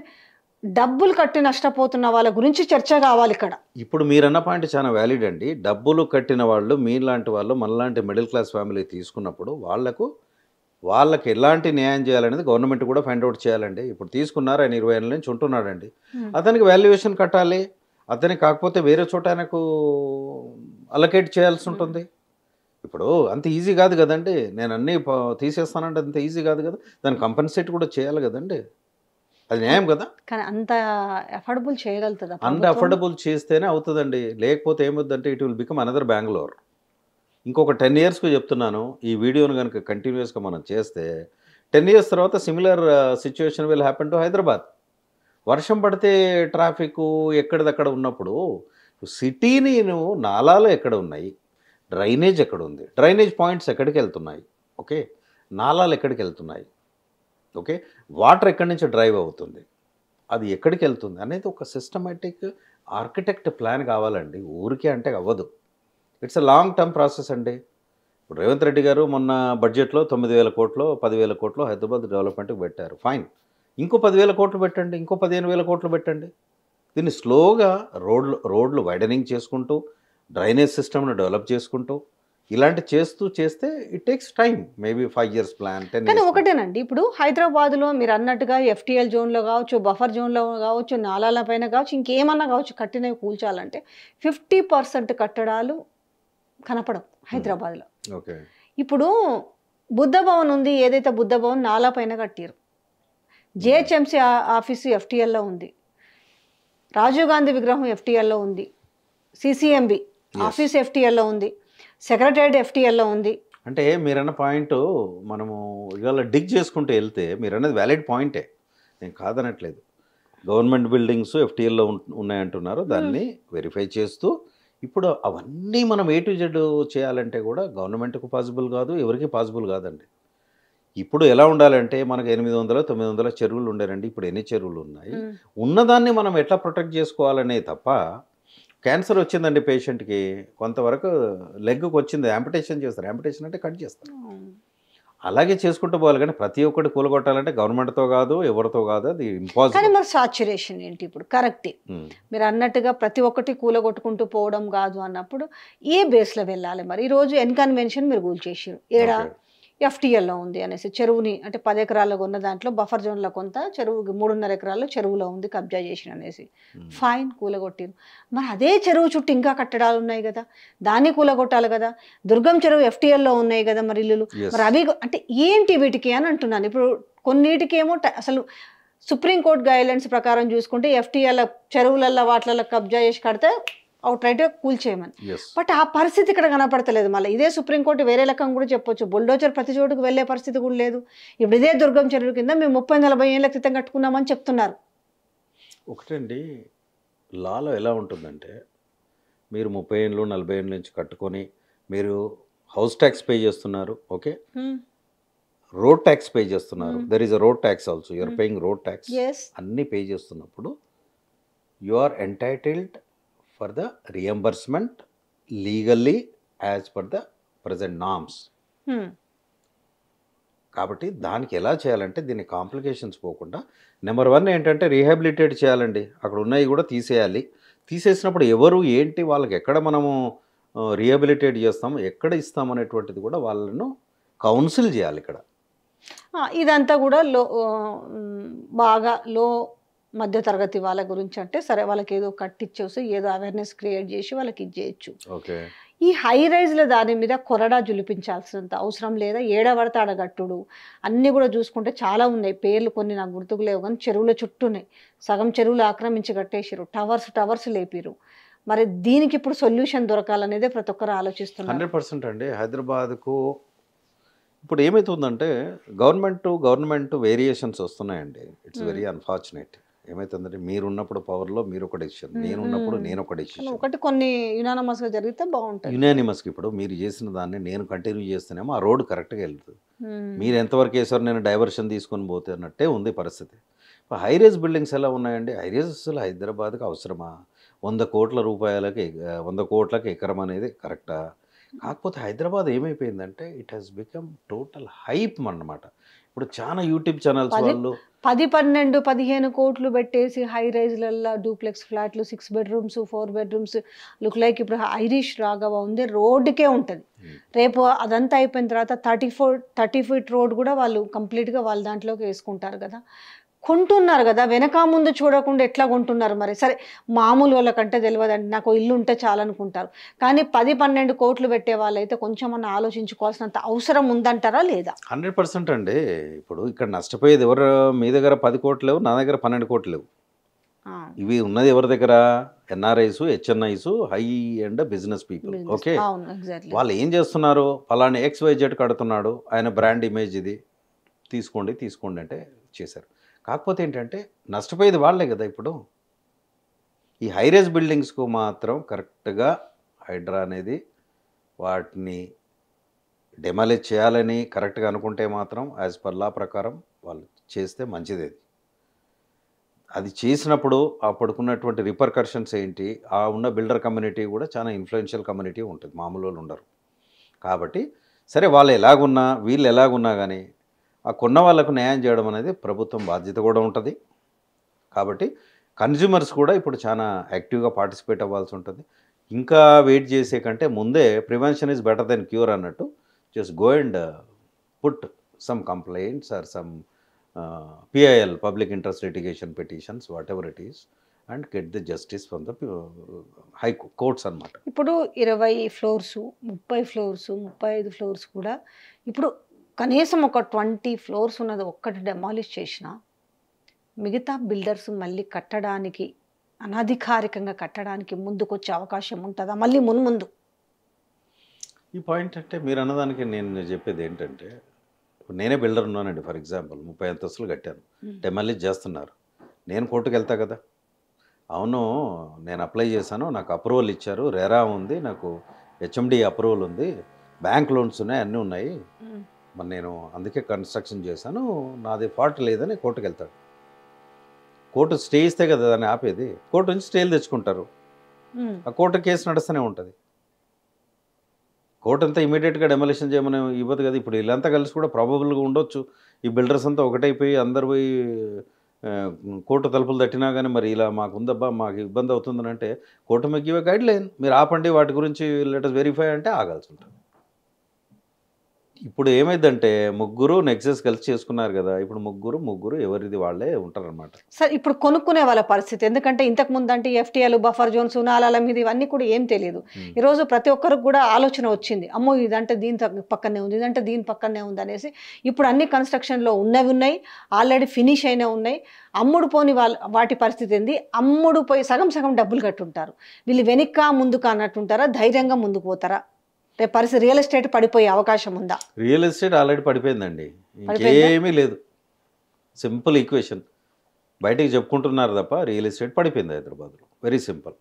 డబ్బులు కట్టి నష్టపోతున్న వాళ్ళ గురించి చర్చ కావాలి ఇక్కడ. ఇప్పుడు మీరన్న పాయింట్ చాలా వ్యాలిడ్ అండి. డబ్బులు కట్టిన వాళ్ళు, మీలాంటి వాళ్ళు, మనలాంటి మిడిల్ క్లాస్ ఫ్యామిలీ తీసుకున్నప్పుడు వాళ్ళకి ఎలాంటి న్యాయం చేయాలనేది గవర్నమెంట్ కూడా ఫైండ్ అవుట్ చేయాలండి. ఇప్పుడు తీసుకున్నారు, ఆయన 20 ఏళ్ళ నుంచి ఉంటున్నాడండి, అతనికి వాల్యుయేషన్ కట్టాలి, అతనికి కాకపోతే వేరే చోట ఆయనకు అలొకేట్ చేయాల్సి ఉంటుంది. ఇప్పుడు అంత ఈజీ కాదు కదండి, నేను అన్నీ తీసేస్తానంటే అంత ఈజీ కాదు కదా, దాన్ని కంపెన్సేట్ కూడా చేయాలి కదండి, అది న్యాయం కదా. కానీ అంత అఫోర్డబుల్ చేయగలుగుతుందా? అంత అఫోర్డబుల్ చేస్తేనే అవుతుందండి, లేకపోతే ఏమవుతుందంటే it will become another Bengaluru. ఇంకొక 10 yearsకు చెప్తున్నాను, ఈ వీడియోను కనుక కంటిన్యూస్గా మనం చేస్తే 10 years తర్వాత similar situation will happen to Hyderabad. వర్షం పడితే ట్రాఫిక్ ఎక్కడిదక్కడ ఉన్నప్పుడు సిటీని నువ్వు నాలాలు ఎక్కడ ఉన్నాయి, డ్రైనేజ్ ఎక్కడ ఉంది, డ్రైనేజ్ పాయింట్స్ ఎక్కడికి వెళ్తున్నాయి, ఓకే, నాలాలు ఎక్కడికి వెళ్తున్నాయి, ఓకే, వాటర్ ఎక్కడి నుంచి డ్రైవ్ అవుతుంది, అది ఎక్కడికి వెళ్తుంది అనేది ఒక సిస్టమేటిక్ ఆర్కిటెక్ట్ ప్లాన్ కావాలండి. ఊరికే అంటే అవ్వదు, it's a long term process అండి. ఇప్పుడు రేవంత్ రెడ్డి గారు మొన్న బడ్జెట్లో 9,000 కోట్లు 10,000 కోట్లు హైదరాబాద్ డెవలప్మెంట్కి పెట్టారు, ఫైన్. ఇంకో 10,000 కోట్లు పెట్టండి, ఇంకో 15,000 కోట్లు పెట్టండి. దీన్ని స్లోగా రోడ్లు వైడనింగ్ చేసుకుంటూ, డ్రైనేజ్ సిస్టమ్ను డెవలప్ చేసుకుంటూ, ఇలాంటి చేస్తే it takes time, maybe 5 years plan, 10 years. కానీ ఒకటేనండి, ఇప్పుడు హైదరాబాద్లో మీరు అన్నట్టుగా ఎఫ్టీఎల్ జోన్లో కావచ్చు, బఫర్ జోన్లో కావచ్చు, నాలాల పైన కావచ్చు, ఇంకేమన్నా కావచ్చు, కట్టినవి కూల్చాలంటే 50% కట్టడాలు కనపడవు హైదరాబాద్లో. ఓకే, ఇప్పుడు బుద్ధ భవన్ ఉంది, ఏదైతే బుద్ధ భవన్ నాలా పైన కట్టారు, జిహెచ్ఎంసీ ఆఫీసు ఎఫ్టీఎల్లో ఉంది, రాజీవ్ గాంధీ విగ్రహం ఎఫ్టీఎల్లో ఉంది, సిసిఎంబి ఆఫీస్ ఎఫ్టీఎల్లో ఉంది, సెక్రటరియట్ ఎఫ్టీఎల్లో ఉంది. అంటే మీరన్న పాయింట్ మనము ఇవాళ డిగ్ చేసుకుంటూ వెళ్తే మీరన్నది వ్యాలిడ్ పాయింటే, నేను కాదనట్లేదు. గవర్నమెంట్ బిల్డింగ్స్ ఎఫ్టీఎల్లో ఉన్నాయంటున్నారు, దాన్ని వెరిఫై చేస్తూ ఇప్పుడు అవన్నీ మనం A to Z చేయాలంటే కూడా గవర్నమెంట్కు పాసిబుల్ కాదు, ఎవరికి పాసిబుల్ కాదండి. ఇప్పుడు ఎలా ఉండాలంటే మనకు 800-900 చెరువులు ఉండేనండి, ఇప్పుడు ఎన్ని చెరువులు ఉన్నాయి, ఉన్నదాన్ని మనం ఎట్లా ప్రొటెక్ట్ చేసుకోవాలనే తప్ప. క్యాన్సర్ వచ్చిందండి పేషెంట్కి, కొంతవరకు లెగ్కి వచ్చింది, యాంపిటేషన్ చేస్తారు, యాంపిటేషన్ అంటే కట్ చేస్తారు. అలాగే చేసుకుంటూ పోవాలి, కానీ ప్రతి ఒక్కటి కూలగొట్టాలంటే గవర్నమెంట్తో కాదు, ఎవరితో కాదు, అది కానీ ఇంపాసిబుల్. మరి సాచురేషన్ ఏంటి ఇప్పుడు కరెక్టే మీరు అన్నట్టుగా ప్రతి ఒక్కటి కూలగొట్టుకుంటూ పోవడం కాదు అన్నప్పుడు ఏ బేస్లో వెళ్ళాలి మరి ఈరోజు ఎన్కన్వెన్షన్ మీరు కూల్చేసారు ఏడా ఎఫ్టీఎల్లో ఉంది అనేసి చెరువుని అంటే 10 ఎకరాల్లో ఉన్న దాంట్లో బఫర్ జోన్లో కొంత చెరువు 3.5 ఎకరాల్లో చెరువులో ఉంది కబ్జా చేసిన అనేసి ఫైన్ కూలగొట్టిరు మరి అదే చెరువు చుట్టూ ఇంకా కట్టడాలు ఉన్నాయి కదా దాన్ని కూలగొట్టాలి కదా దుర్గం చెరువు ఎఫ్టీఎల్లో ఉన్నాయి కదా మరి ఇల్లులు మరి అవి అంటే ఏంటి వీటికి అని అంటున్నాను ఇప్పుడు కొన్నిటికి ఏమో అసలు సుప్రీంకోర్టు గైడ్లైన్స్ ప్రకారం చూసుకుంటే ఎఫ్టీఎల్ చెరువులల్లో వాటిలలో కబ్జా చేసి కడితే అవుట్ రైట్ కూల్చేయమని బట్ ఆ పరిస్థితి ఇక్కడ కనపడతలేదు మళ్ళీ ఇదే సుప్రీంకోర్టు వేరే రకం కూడా చెప్పొచ్చు బుల్డోజర్ ప్రతి చోటుకు వెళ్ళే పరిస్థితి కూడా లేదు ఇప్పుడు ఇదే దుర్గం చెరువు కింద మేము 30-40 ఏళ్ల క్రితం కట్టుకున్నామని చెప్తున్నారు. ఒకటండి లాలో ఎలా ఉంటుందంటే మీరు 30 ఏళ్ళు 40 ఏళ్ళ నుంచి కట్టుకొని మీరు హౌస్ ట్యాక్స్ పే చేస్తున్నారు, ఓకే, రోడ్ ట్యాక్స్ పే చేస్తున్నారు, there is a road tax also, you're paying road tax, అన్నీ పే చేస్తున్నప్పుడు you are entitled for the reimbursement legally as per the present norms. కాబట్టి దానికి ఎలా చేయాలంటే దీని కాంప్లికేషన్స్ పోకుండా నెంబర్ 1 ఏంటంటే రీహాబిలిటేట్ చేయాలండి, అక్కడ ఉన్నాయి కూడా తీసేయాలి. తీసేసినప్పుడు ఎవరు ఏంటి వాళ్ళకి ఎక్కడ మనము రీహాబిలిటేట్ చేస్తాము ఎక్కడ ఇస్తాము అనేటువంటిది కూడా వాళ్ళను కౌన్సిల్ చేయాలి ఇక్కడ. ఇదంతా కూడా బాగా లో మధ్య తరగతి వాళ్ళ గురించి అంటే సరే వాళ్ళకి ఏదో కట్టిచ్చేసి ఏదో అవేర్నెస్ క్రియేట్ చేసి వాళ్ళకి ఇచ్చేయచ్చు. ఓకే, ఈ హై రైజ్ల దాని మీద కొరడా జులిపించాల్సినంత అవసరం లేదా ఏడవడత అడగట్టుడు అన్నీ కూడా చూసుకుంటే చాలా ఉన్నాయి పేర్లు కొన్ని నాకు గుర్తుకు లేవు కానీ చెరువుల చుట్టూనే సగం చెరువులు ఆక్రమించి కట్టేసారు టవర్స్ లేపిరు మరి దీనికి ఇప్పుడు సొల్యూషన్ దొరకాలనేదే ప్రతి ఒక్కరు ఆలోచిస్తున్నారు. 100% అండి. హైదరాబాద్కు ఇప్పుడు ఏమవుతుందంటే గవర్నమెంట్ వేరియేషన్స్ వస్తున్నాయండి. It's very unfortunate. ఏమవుతుందంటే మీరున్నప్పుడు పవర్లో మీరు ఒక డెసిషన్, నేనున్నప్పుడు నేను ఒక డెసిషన్, ఒకటి కొన్ని యునానిమస్గా జరిగితే బాగుంటుంది. యునానిమస్కి ఇప్పుడు మీరు చేసిన దాన్ని నేను కంటిన్యూ చేస్తేనేమో ఆ రోడ్డు కరెక్ట్గా వెళ్తుంది. మీరు ఎంతవరకు వేసారు నేను డైవర్షన్ తీసుకొని పోతే అన్నట్టే ఉంది పరిస్థితి. హైరేజ్ బిల్డింగ్స్ ఎలా ఉన్నాయండి? హైరేజ్ అసలు హైదరాబాద్కి అవసరమా? 100 కోట్ల రూపాయలకి 100 కోట్లకి ఎకరం అనేది కరెక్టా? కాకపోతే హైదరాబాద్ ఏమైపోయిందంటే it has become total hype అన్నమాట. ఇప్పుడు చాలా యూట్యూబ్ ఛానల్స్ వాళ్ళు 10, 12, 15 కోట్లు పెట్టేసి హై రైజ్లల్లో డూప్లెక్స్ ఫ్లాట్లు 6 bedrooms 4 bedrooms లుక్ లైక్ ఇప్పుడు ఐరిష్ రాఘవ ఉంది రోడ్డుకే ఉంటుంది. రేపు అదంతా అయిపోయిన తర్వాత 30 feet రోడ్ కూడా వాళ్ళు కంప్లీట్గా వాళ్ళ దాంట్లోకి వేసుకుంటారు కదా, కొంటున్నారు కదా, వెనక ముందు చూడకుండా ఎట్లా కొంటున్నారు మరి? సరే మామూలు వాళ్ళకంటే తెలియదండి, నాకు ఇల్లు ఉంటే చాలనుకుంటారు, కానీ 10-12 కోట్లు పెట్టే వాళ్ళైతే కొంచెం అన్న ఆలోచించుకోవాల్సినంత అవసరం ఉందంటారా లేదా? 100% అండి. ఇప్పుడు ఇక్కడ నష్టపోయేది ఎవరు? మీ దగ్గర 10 కోట్లు లేవు, నా దగ్గర 12 కోట్లు లేవు. ఇవి ఉన్నది ఎవరి దగ్గర? NRIs, HNIs, high and business people. Okay, వాళ్ళు ఏం చేస్తున్నారు? ఫలానా XYZ కడుతున్నాడు, ఆయన బ్రాండ్ ఇమేజ్ ఇది, తీసుకోండి అంటే చేశారు. కాకపోతే ఏంటంటే నష్టపోయేది వాళ్ళే కదా. ఇప్పుడు ఈ హైరేజ్ బిల్డింగ్స్కు మాత్రం కరెక్ట్గా హైడ్రా అనేది వాటిని డెమాలిష్ చేయాలని కరెక్ట్గా అనుకుంటే మాత్రం యాజ్ పర్ లా ప్రకారం వాళ్ళు చేస్తే మంచిది. అది చేసినప్పుడు అప్పుడుకున్నటువంటి రిపర్కర్షన్స్ ఏంటి, ఆ ఉన్న బిల్డర్ కమ్యూనిటీ కూడా చాలా ఇన్ఫ్లుయెన్షియల్ కమ్యూనిటీ ఉంటుంది, మామూలు వాళ్ళు ఉండరు. కాబట్టి సరే వాళ్ళు ఎలాగున్నా వీళ్ళు ఎలాగున్నా కానీ ఆ కొన్న వాళ్ళకు న్యాయం చేయడం అనేది ప్రభుత్వం బాధ్యత కూడా ఉంటుంది. కాబట్టి కన్జ్యూమర్స్ కూడా ఇప్పుడు చాలా యాక్టివ్గా పార్టిసిపేట్ అవ్వాల్సి ఉంటుంది. ఇంకా వెయిట్ చేసే కంటే ముందే prevention is better than cure అన్నట్టు just go and put some complaints or some PIL, public interest litigation petitions, whatever it is, and get the justice from the high courts అన్నమాట. ఇప్పుడు 20 floors 30 floors 35 floors కూడా ఇప్పుడు కనీసం ఒక 20 floors ఉన్నది ఒక్కటి demolish చేసినా మిగతా బిల్డర్స్ మళ్ళీ కట్టడానికి అనధికారికంగా కట్టడానికి ముందుకొచ్చే అవకాశం ఉంటుందా మళ్ళీ మున్ముందు? ఈ పాయింట్ అంటే మీరు అన్నదానికి నేను చెప్పేది ఏంటంటే నేనే బిల్డర్ ఉన్నానండి. ఫర్ ఎగ్జాంపుల్ 30 అంతస్తులు కట్టాను, డెమాలిష్ చేస్తున్నారు, నేను కోర్టుకు వెళ్తా కదా. అవును నేను అప్లై చేశాను, నాకు అప్రూవల్ ఇచ్చారు, రెరా ఉంది, నాకు HMD అప్రూవల్ ఉంది, బ్యాంక్ లోన్స్ ఉన్నాయి, అన్నీ ఉన్నాయి, మరి నేను అందుకే కన్స్ట్రక్షన్ చేశాను, నాది ఫాల్ట్ లేదని కోర్టుకు వెళ్తాడు. కోర్టు స్టే ఇస్తే కదా దాన్ని ఆపేది. కోర్టు నుంచి స్టేలు తెచ్చుకుంటారు, ఆ కోర్టు కేసు నడుస్తూనే ఉంటుంది. కోర్టు అంతా ఇమీడియట్గా డెమోలిషన్ చేయమని ఇవ్వదు కదా. ఇప్పుడు వీళ్ళంతా కలిసి కూడా ప్రాబబుల్గా ఉండొచ్చు. ఈ బిల్డర్స్ అంతా ఒకటైపోయి అందరు పోయి ఆ, కోర్టు తలుపులు తట్టినా కానీ మరి ఇలా మాకు ఉందబ్బా మాకు ఇబ్బంది అవుతుందని అంటే కోర్టు మీకు ఇవే గైడ్ లైన్, మీరు ఆపండి వాటి గురించి లెటర్స్ వెరిఫై అంటే ఆగాల్సి ఉంటుంది. ఇప్పుడు ఏమైందంటే ముగ్గురు నెక్సెస్ కలిసి చేసుకున్నారు కదా, ఇప్పుడు ముగ్గురు ఎవరిది వాళ్ళే ఉంటారనమాట. సార్ ఇప్పుడు కొనుక్కునే వాళ్ళ పరిస్థితి, ఎందుకంటే ఇంతకు ముందు అంటే ఎఫ్టీఎల్, బఫర్ జోన్స్, నాలాల మీద ఇవన్నీ కూడా ఏం తెలియదు. ఈరోజు ప్రతి ఒక్కరికి కూడా ఆలోచన వచ్చింది, అమ్మో ఇదంటే దీని పక్కనే ఉంది, ఇదంటే దీని పక్కనే ఉంది అనేసి. ఇప్పుడు అన్ని కన్స్ట్రక్షన్లో ఉన్నాయి, ఆల్రెడీ ఫినిష్ అయినా ఉన్నాయి. అమ్ముడు పోని వాటి పరిస్థితి ఏంది? అమ్ముడు పోయి సగం సగం డబ్బులు కట్టుంటారు. వీళ్ళు వెనక్కా ముందుకు అన్నట్టుంటారా? ధైర్యంగా ముందుకు పోతారా? రేపు పరిస్థితి రియల్ ఎస్టేట్ పడిపోయే అవకాశం ఉందా? రియల్ ఎస్టేట్ ఆల్రెడీ పడిపోయిందండి, ఇంకేమీ లేదు. సింపుల్ ఈక్వేషన్, బయటికి చెప్పుకుంటున్నారు తప్ప రియల్ ఎస్టేట్ పడిపోయింది హైదరాబాద్లో. Very simple.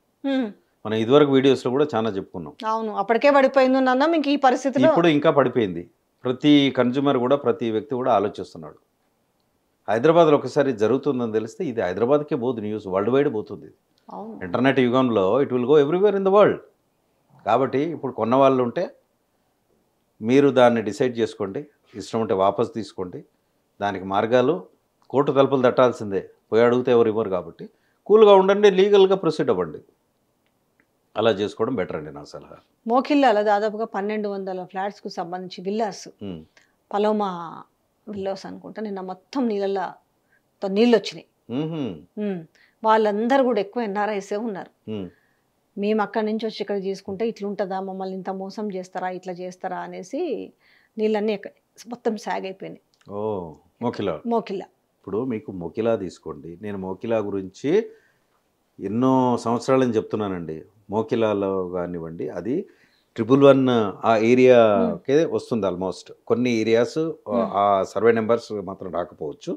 మనం ఇదివరకు వీడియోస్లో కూడా చాలా చెప్పుకున్నాం. అవును, అప్పటికే పడిపోయింది అన్నాం, ఇంక ఈ పరిస్థితిలో ఇప్పుడు ఇంకా పడిపోయింది. ప్రతి కన్జ్యూమర్ కూడా, ప్రతి వ్యక్తి కూడా ఆలోచిస్తున్నాడు. హైదరాబాద్లో ఒకసారి జరుగుతుందని తెలిస్తే ఇది హైదరాబాద్కే పోదు న్యూస్, వరల్డ్ వైడ్ పోతుంది. ఇంటర్నెట్ యుగంలో it will go everywhere in the world. కాబట్టి ఇప్పుడు కొన్న వాళ్ళు ఉంటే మీరు దాన్ని డిసైడ్ చేసుకోండి, ఇష్టం ఉంటే వాపస్ తీసుకోండి. దానికి మార్గాలు, కోర్టు తలుపులు తట్టాల్సిందే, పోయి అడిగితే ఎవరు ఇవ్వరు. కాబట్టి కూల్గా ఉండండి, లీగల్గా ప్రొసీడ్ అవ్వండి. అలా చేసుకోవడం బెటర్ అండి నా సలహా. మోకిల్లాలో దాదాపుగా 1200 ఫ్లాట్స్కు సంబంధించి విల్లాస్, పలోమా విల్లాస్ అనుకుంటా, నిన్న మొత్తం నీళ్ళు వచ్చినాయి. వాళ్ళందరూ కూడా ఎక్కువ ఎన్ఆర్ఐసే ఉన్నారు. మేము అక్కడి నుంచి వచ్చి ఇక్కడ తీసుకుంటే ఇట్లుంటుందా, మమ్మల్ని ఇంత మోసం చేస్తారా, ఇట్లా చేస్తారా అనేసి నీళ్ళన్నీ మొత్తం సాగ్ అయిపోయినాయి. ఓ మోకిలా. ఇప్పుడు మీకు మోకిలా తీసుకోండి, నేను మోకిలా గురించి ఎన్నో సంవత్సరాలని చెప్తున్నానండి. మోకిలాలో కానివ్వండి, అది 111 ఆ ఏరియాకే వస్తుంది ఆల్మోస్ట్. కొన్ని ఏరియాస్ ఆ సర్వే నెంబర్స్ మాత్రం రాకపోవచ్చు.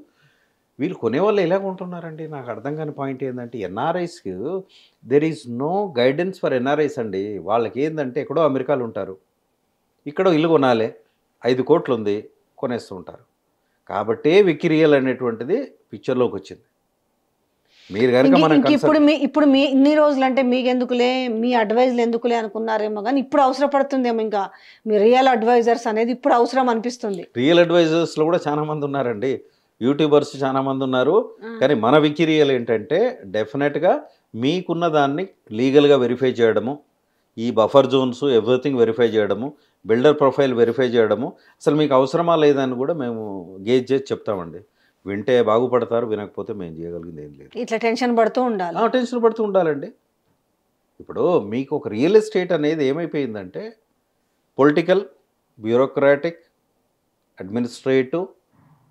వీళ్ళు కొనేవాళ్ళు ఎలా కొంటున్నారండి? నాకు అర్థం కాని పాయింట్ ఏంటంటే, ఎన్ఆర్ఐస్కి there is no guidance for NRIs అండి. వాళ్ళకి ఏంటంటే ఎక్కడో అమెరికాలో ఉంటారు, ఇక్కడో ఇల్లు కొనాలి, 5 కోట్లు ఉంది, కొనేస్తూ ఉంటారు. కాబట్టే వికిరియల్ అనేటువంటిది పిక్చర్లోకి వచ్చింది. మీరు కనుక ఇప్పుడు మీ ఇన్ని రోజులు అంటే మీకెందుకులే, మీ అడ్వైజ్లు ఎందుకులే అనుకున్నారేమో, కానీ ఇప్పుడు అవసరపడుతుందేమో. ఇంకా మీ రియల్ అడ్వైజర్స్ అనేది ఇప్పుడు అవసరం అనిపిస్తుంది. రియల్ అడ్వైజర్స్లో కూడా చాలా మంది ఉన్నారండి, యూట్యూబర్స్ చాలా మంది ఉన్నారు. కానీ మన వికిరియల్ ఏంటంటే డెఫినెట్గా మీకున్న దాన్ని లీగల్గా వెరిఫై చేయడము, ఈ బఫర్ జోన్స్ ఎవ్రీథింగ్ వెరిఫై చేయడము, బిల్డర్ ప్రొఫైల్ వెరిఫై చేయడము, అసలు మీకు అవసరమా లేదని కూడా మేము గేజ్ చేసి చెప్తామండి. వింటే బాగుపడతారు, వినకపోతే మేము చేయగలిగింది ఏం లేదు. ఇట్లా టెన్షన్ పడుతూ ఉండాలండి. ఇప్పుడు మీకు ఒక రియల్ ఎస్టేట్ అనేది ఏమైపోయిందంటే political, bureaucratic, administrative,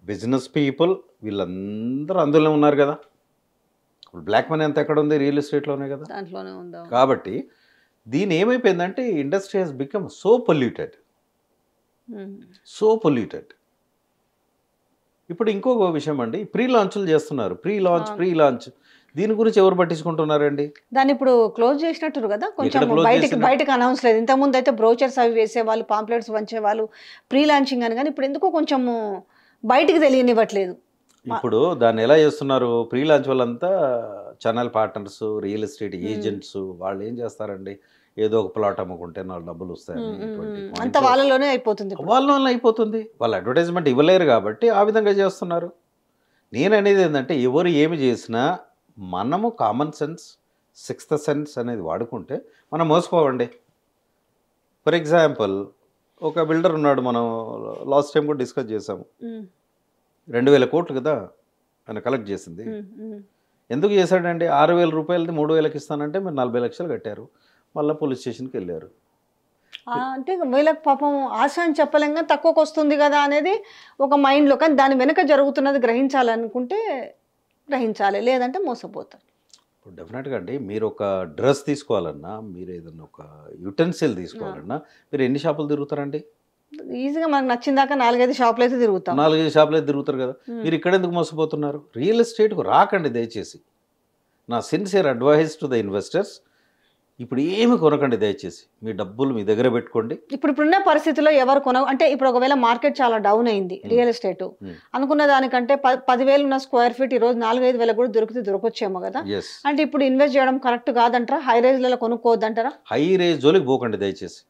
business people వీళ్ళందరూ అందులో ఉన్నారు కదా. ఇప్పుడు బ్లాక్ మనీ అంతా ఎక్కడ ఉంది? రియల్ ఎస్టేట్లోనే కదా. దాంట్లోనే ఉంది. కాబట్టి దీని ఏమైపోయిందంటే industry has become so polluted. ఇప్పుడు ఇంకొక విషయం అండి, ప్రీ లాంచ్లు చేస్తున్నారు. ప్రీ లాంచ్ దీని గురించి ఎవరు పట్టించుకుంటున్నారండి? దాన్ని ఇప్పుడు క్లోజ్ చేసినట్టు కదా, కొంచెం బయటకు అనౌన్స్ లేదు. ఇంతకుముందు అయితే బ్రోచర్స్ అవి వేసేవాళ్ళు, పాంప్లెట్స్ వంచేవాళ్ళు, ప్రీ లాంచింగ్ అని. కానీ ఇప్పుడు ఎందుకో కొంచెం బయటికి తెలియనివ్వట్లేదు. ఇప్పుడు దాన్ని ఎలా చేస్తున్నారు? ప్రీ లాంచ్ వాళ్ళంతా channel partners, real estate agents, వాళ్ళు ఏం చేస్తారండి, ఏదో ఒక ప్లాట్ అమ్ముకుంటే 4 డబ్బులు వస్తాయని అంత వాళ్ళలోనే అయిపోతుంది. వాళ్ళు అడ్వర్టైజ్మెంట్ ఇవ్వలేరు కాబట్టి ఆ విధంగా చేస్తున్నారు. నేను అనేది ఏంటంటే, ఎవరు ఏమి చేసినా మనము కామన్ సెన్స్, 6th సెన్స్ అనేది వాడుకుంటే మనం మోసపోవండి. ఫర్ ఎగ్జాంపుల్, ఒక బిల్డర్ ఉన్నాడు, మనం లాస్ట్ టైం కూడా డిస్కస్ చేసాము. 2000 కోట్లు కదా ఆయన కలెక్ట్ చేసింది. ఎందుకు చేశాడండి? 6000 రూపాయలది 3000కి ఇస్తానంటే మీరు 40 లక్షలు కట్టారు, మళ్ళీ పోలీస్ స్టేషన్కి వెళ్ళారు. అంటే వీళ్ళకి పాపం ఆశ అని చెప్పలేం, తక్కువకి వస్తుంది కదా అనేది ఒక మైండ్లో. కానీ దాని వెనక జరుగుతున్నది గ్రహించాలనుకుంటే గ్రహించాలి, లేదంటే మోసపోతారు. ఇప్పుడు డెఫినెట్గా అండి, మీరు ఒక డ్రెస్ తీసుకోవాలన్నా, మీరు ఏదన్నా ఒక యుటెన్సిల్ తీసుకోవాలన్నా మీరు ఎన్ని షాపులు తిరుగుతారండి? ఈజీగా మనకు నచ్చిన దాకా 4-5 షాపులు అయితే తిరుగుతాం. 4-5 షాపులు అయితే తిరుగుతారు కదా. మీరు ఇక్కడ ఎందుకు మోసపోతున్నారు? రియల్ ఎస్టేట్కు రాకండి దయచేసి. నా sincere advice to the investors, ఇప్పుడు ఏమి కొనకండి దయచేసి, మీ డబ్బులు మీ దగ్గర పెట్టుకోండి. ఇప్పుడున్న పరిస్థితిలో ఎవరు అంటే ఇప్పుడు ఒకవేళ మార్కెట్ చాలా డౌన్ అయింది, రియల్ ఎస్టేట్ అనుకున్న దానికంటే 10,000 ఉన్న స్క్వేర్ ఫీట్ ఈరోజు 4-5 వేలకు కూడా దొరకొచ్చేమో కదా. అంటే ఇప్పుడు ఇన్వెస్ట్ చేయడం కరెక్ట్ కాదంటారా? హై రేజ్లలో కొనుక్కోవద్దంటారా? హై రేజ్ జోలికి పోకండి దయచేసి.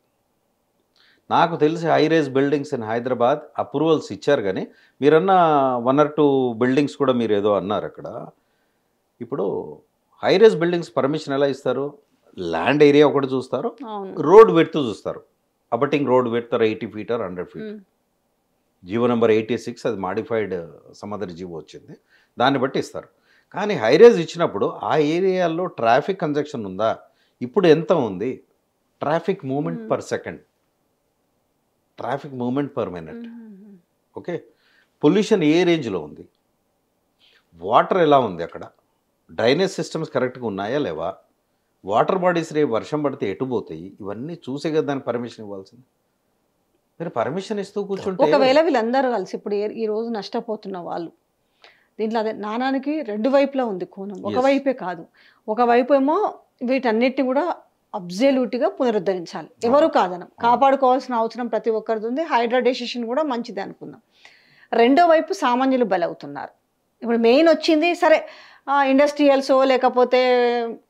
నాకు తెలిసి high rise buildings in Hyderabad approvals ఇచ్చారు, కానీ మీరన్న 1 or 2 బిల్డింగ్స్ కూడా మీరు ఏదో అన్నారు అక్కడ. ఇప్పుడు హై రైజ్ బిల్డింగ్స్ పర్మిషన్ ఎలా ఇస్తారు? ల్యాండ్ ఏరియా ఒకటి చూస్తారు, అవును. రోడ్ విడ్త్ చూస్తారు. Abutting road width 80 feet or 100 feet. GO number 86 అది మాడిఫైడ్ సమాదరి జీవో వచ్చింది, దాన్ని బట్టి ఇస్తారు. కానీ హైరేజ్ ఇచ్చినప్పుడు ఆ ఏరియాలో ట్రాఫిక్ కంజక్షన్ ఉందా, ఇప్పుడు ఎంత ఉంది, traffic movement per second, traffic movement per minute, okay, pollution ఏ రేంజ్లో ఉంది, వాటర్ ఎలా ఉంది, అక్కడ డ్రైనేజ్ సిస్టమ్స్ కరెక్ట్గా ఉన్నాయా లేవా, వాటర్ బాడీస్ రేపు వర్షం పడితే ఎటు పోతాయి, ఇవన్నీ చూసే కదా దానికి పర్మిషన్ ఇవ్వాల్సింది. మీరు పర్మిషన్ ఇస్తూ కూర్చుంటే ఒకవేళ వీళ్ళందరూ కలిసి ఇప్పుడు ఈ రోజు నష్టపోతున్న వాళ్ళు దీంట్లో అదే నాణానికి రెండు వైపులా ఉంది కోణం, ఒకవైపే కాదు. ఒకవైపు ఏమో వీటన్నిటిని కూడా అబ్జల్యూట్గా పునరుద్ధరించాలి, ఎవరు కాదనం, కాపాడుకోవాల్సిన అవసరం ప్రతి ఒక్కరిది ఉంది. హైడ్రా డెసిషన్ కూడా మంచిది అనుకుందాం. రెండో వైపు సామాన్యులు బలవుతున్నారు. ఇప్పుడు మెయిన్ వచ్చింది సరే, ఇండస్ట్రియల్స్ లేకపోతే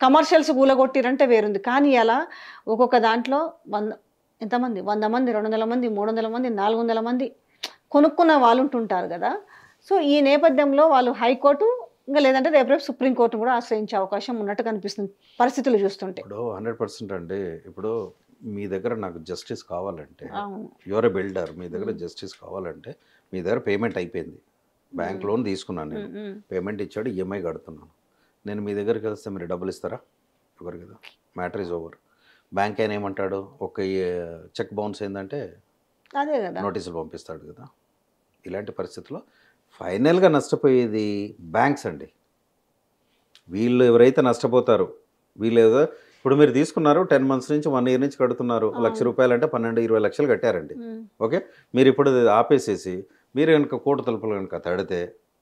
కమర్షియల్స్ కూలగొట్టిరంటే వేరుంది. కానీ అలా ఒక్కొక్క దాంట్లో ఎంతమంది 100 మంది 200 మంది 300 మంది 400 మంది కొనుక్కున్న వాళ్ళు ఉంటుంటారు కదా. సో ఈ నేపథ్యంలో వాళ్ళు హైకోర్టు ఇంకా లేదంటే రేపు సుప్రీంకోర్టును కూడా ఆశ్రయించే అవకాశం ఉన్నట్టు కనిపిస్తుంది పరిస్థితులు చూస్తుంటే. ఇప్పుడు 100% అండి. ఇప్పుడు మీ దగ్గర నాకు జస్టిస్ కావాలంటే, యువర్ ఎ బిల్డర్, మీ దగ్గర జస్టిస్ కావాలంటే మీ దగ్గర పేమెంట్ అయిపోయింది, బ్యాంక్ లోన్ తీసుకున్నాను నేను, పేమెంట్ ఇచ్చాడు, ఈఎంఐ కడుతున్నాను, నేను మీ దగ్గరికి వస్తే మీరు డబ్బులు ఇస్తారా? ఎవరు కదా, మ్యాటర్ ఈజ్ ఓవర్. బ్యాంక్ అయినా ఏమంటాడు, ఒక చెక్ బౌన్స్ అయిందంటే అదే కదా నోటీసులు పంపిస్తాడు కదా. ఇలాంటి పరిస్థితుల్లో ఫైనల్గా నష్టపోయేది బ్యాంక్స్ అండి. వీళ్ళు ఎవరైతే నష్టపోతారు, వీళ్ళు ఏదో ఇప్పుడు మీరు తీసుకున్నారు 10 months నుంచి 1 year నుంచి కడుతున్నారు, ₹1,00,000 అంటే 12-20 లక్షలు కట్టారండి. ఓకే, మీరు ఇప్పుడు ఆపేసేసి మీరు కనుక కోర్టు తలుపులు కనుక తడితే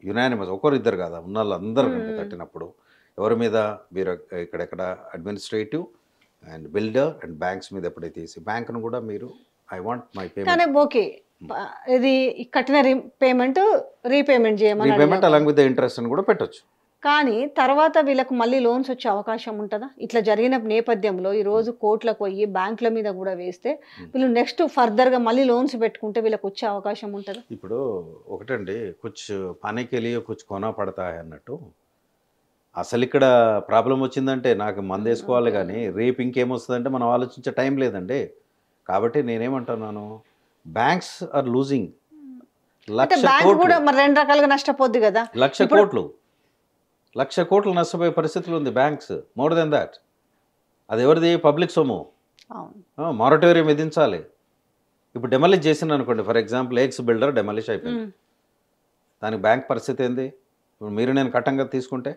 యునానిమస్, ఒకరిద్దరు కాదా, ఉన్న వాళ్ళందరూ కనుక తట్టినప్పుడు ఎవరి మీద, మీరు ఇక్కడెక్కడ administrative and builder and banks మీద ఎప్పుడైతే తీసి బ్యాంక్ను కూడా మీరు I want my payment, okay ఇది కట్టిన పేమెంట్ రీపేమెంట్ చేయమని, రీపేమెంట్ అలాంగ్ విత్ ఇంట్రెస్ట్ అని కూడా పెట్టొచ్చు. కానీ తర్వాత వీళ్ళకు మళ్ళీ లోన్స్ వచ్చే అవకాశం ఉంటుందా? ఇట్లా జరిగిన నేపథ్యంలో ఈరోజు కోర్టులకు పోయి బ్యాంకుల మీద కూడా వేస్తే వీళ్ళు నెక్స్ట్ ఫర్దర్గా మళ్ళీ లోన్స్ పెట్టుకుంటే వీళ్ళకి వచ్చే అవకాశం ఉంటుందా? ఇప్పుడు ఒకటండి, కుచ్ పానీకి వెళ్ళి కుచ్ కొనా పడతా అన్నట్టు, అసలు ఇక్కడ ప్రాబ్లం వచ్చిందంటే నాకు మందు వేసుకోవాలి, కానీ రేపు ఇంకేమొస్తుందంటే మనం ఆలోచించే టైం లేదండి. కాబట్టి నేనేమంటున్నాను, బ్యాంక్స్ ఆర్ లూజింగ్. బ్యాంక్ కూడా మరి రెండు రకాలుగా నష్టపోద్ది కదా. 1,00,000 కోట్లు నష్టపోయే పరిస్థితులు ఉంది బ్యాంక్స్. మోర్ దెన్ దాట్, అది ఎవరిది? పబ్లిక్ సొమ్ము. మారటోరియం విధించాలి. ఇప్పుడు డెమాలిష్ చేసింది అనుకోండి, for example X builder demolish అయిపోయింది, దానికి బ్యాంక్ పరిస్థితి ఏంది? ఇప్పుడు మీరు నేను కట్టంగా తీసుకుంటే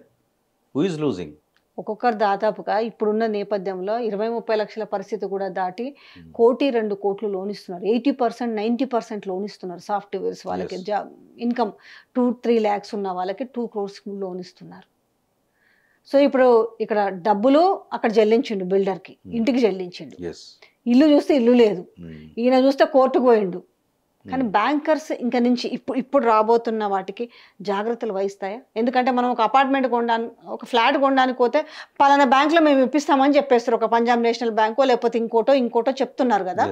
హూ ఈజ్ లూజింగ్? ఒక్కొక్కరు దాదాపుగా ఇప్పుడున్న నేపథ్యంలో 20-30 లక్షల పరిస్థితి కూడా దాటి 1-2 కోట్లు లోన్ ఇస్తున్నారు. 80% 90% లోన్ ఇస్తున్నారు. సాఫ్ట్వేర్స్ వాళ్ళకి ఇన్కమ్ 2-3 lakhs ఉన్న వాళ్ళకి 2 crores లోన్ ఇస్తున్నారు. సో ఇప్పుడు ఇక్కడ డబ్బులు అక్కడ చెల్లించిండు బిల్డర్కి, ఇంటికి చెల్లించిండు, ఇల్లు చూస్తే ఇల్లు లేదు, ఈయన చూస్తే కోర్టుకు పోయిండు. కానీ బ్యాంకర్స్ ఇంకా నుంచి ఇప్పుడు రాబోతున్న వాటికి జాగ్రత్తలు వహిస్తాయా? ఎందుకంటే మనం ఒక అపార్ట్మెంట్ కొనడానికి, ఒక ఫ్లాట్ కొనడానికి పోతే పలానా బ్యాంకులో మేము ఇప్పిస్తామని చెప్పేస్తారు, ఒక పంజాబ్ నేషనల్ బ్యాంకో లేకపోతే ఇంకోటో చెప్తున్నారు కదా.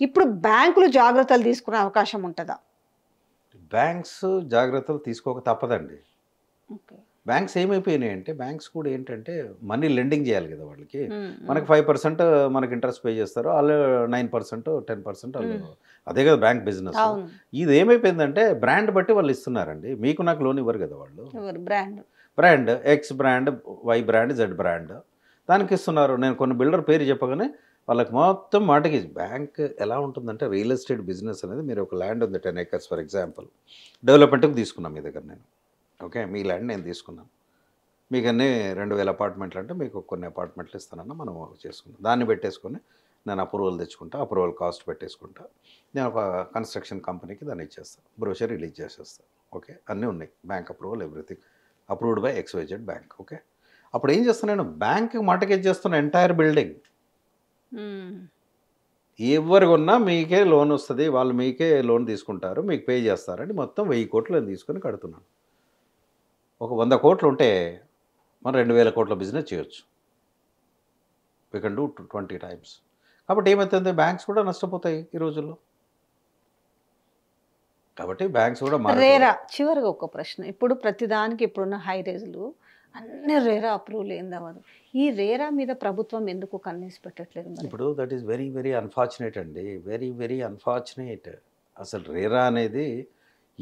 ఇప్పుడు బ్యాంకులు జాగ్రత్తలు తీసుకునే అవకాశం ఉంటుందా? బ్యాంక్స్ జాగ్రత్తలు తీసుకోక తప్పదండి. బ్యాంక్స్ ఏమైపోయినాయి అంటే, బ్యాంక్స్ కూడా ఏంటంటే మనీ లెండింగ్ చేయాలి కదా వాళ్ళకి. మనకి 5% మనకి ఇంట్రెస్ట్ పే చేస్తారు, వాళ్ళు 9% 10% వాళ్ళు, అదే కదా బ్యాంక్ బిజినెస్. ఇది ఏమైపోయిందంటే బ్రాండ్ బట్టి వాళ్ళు ఇస్తున్నారండి. మీకు నాకు లోన్ ఇవ్వరు కదా వాళ్ళు. Brand X brand, Y brand, Z brand, దానికి ఇస్తున్నారు. నేను కొన్ని బిల్డర్ పేరు చెప్పగానే వాళ్ళకి మొత్తం మాటకి. బ్యాంక్ ఎలా ఉంటుందంటే, రియల్ ఎస్టేట్ బిజినెస్ అనేది, మీరు ఒక ల్యాండ్ ఉంది 10 acres ఫర్ ఎగ్జాంపుల్, డెవలప్మెంట్కి తీసుకున్నాం మీ దగ్గర నేను, ఓకే, మీ ల్యాండ్ నేను తీసుకున్నాను, మీకు అన్నీ 2,000 అపార్ట్మెంట్లు అంటే మీకు కొన్ని అపార్ట్మెంట్లు ఇస్తానన్నా మనం చేసుకున్నాం, దాన్ని పెట్టేసుకొని నేను అప్రూవల్ తెచ్చుకుంటా, అప్రూవల్ కాస్ట్ పెట్టేసుకుంటా, నేను ఒక కన్స్ట్రక్షన్ కంపెనీకి దాన్ని ఇచ్చేస్తాను, బ్రోషర్ రిలీజ్ చేసేస్తాను, ఓకే, అన్నీ ఉన్నాయి, bank approval, everything approved by XYZ bank, okay. అప్పుడు ఏం చేస్తాను నేను, బ్యాంక్కి మార్టగేజ్ చేస్తున్న ఎంటైర్ బిల్డింగ్, ఎవరు కొన్నా మీకే లోన్ వస్తుంది, వాళ్ళు మీకే లోన్ తీసుకుంటారు, మీకు పే చేస్తారండి, మొత్తం 1000 కోట్లు నేను తీసుకొని కడుతున్నాను. ఒక 100 కోట్లు ఉంటే మనం 2,000 కోట్ల బిజినెస్ చేయొచ్చు. We can do 20 times. కాబట్టి ఏమవుతుంది, బ్యాంక్స్ కూడా నష్టపోతాయి ఈ రోజుల్లో. కాబట్టి బ్యాంక్స్ కూడా రేరా చివరిగా ఒక ప్రశ్న, ఇప్పుడు ప్రతిదానికి ఇప్పుడున్న హై రేజులు అన్ని రేరా అప్రూవల్ ఏంది అవ్వదు, ఈ రేరా మీద ప్రభుత్వం ఎందుకు కన్నేసి పెట్టట్లేదు మరి? ఇప్పుడు that is very very unfortunate అండి, వెరీ వెరీ అన్ఫార్చునేట్. అసలు రేరా అనేది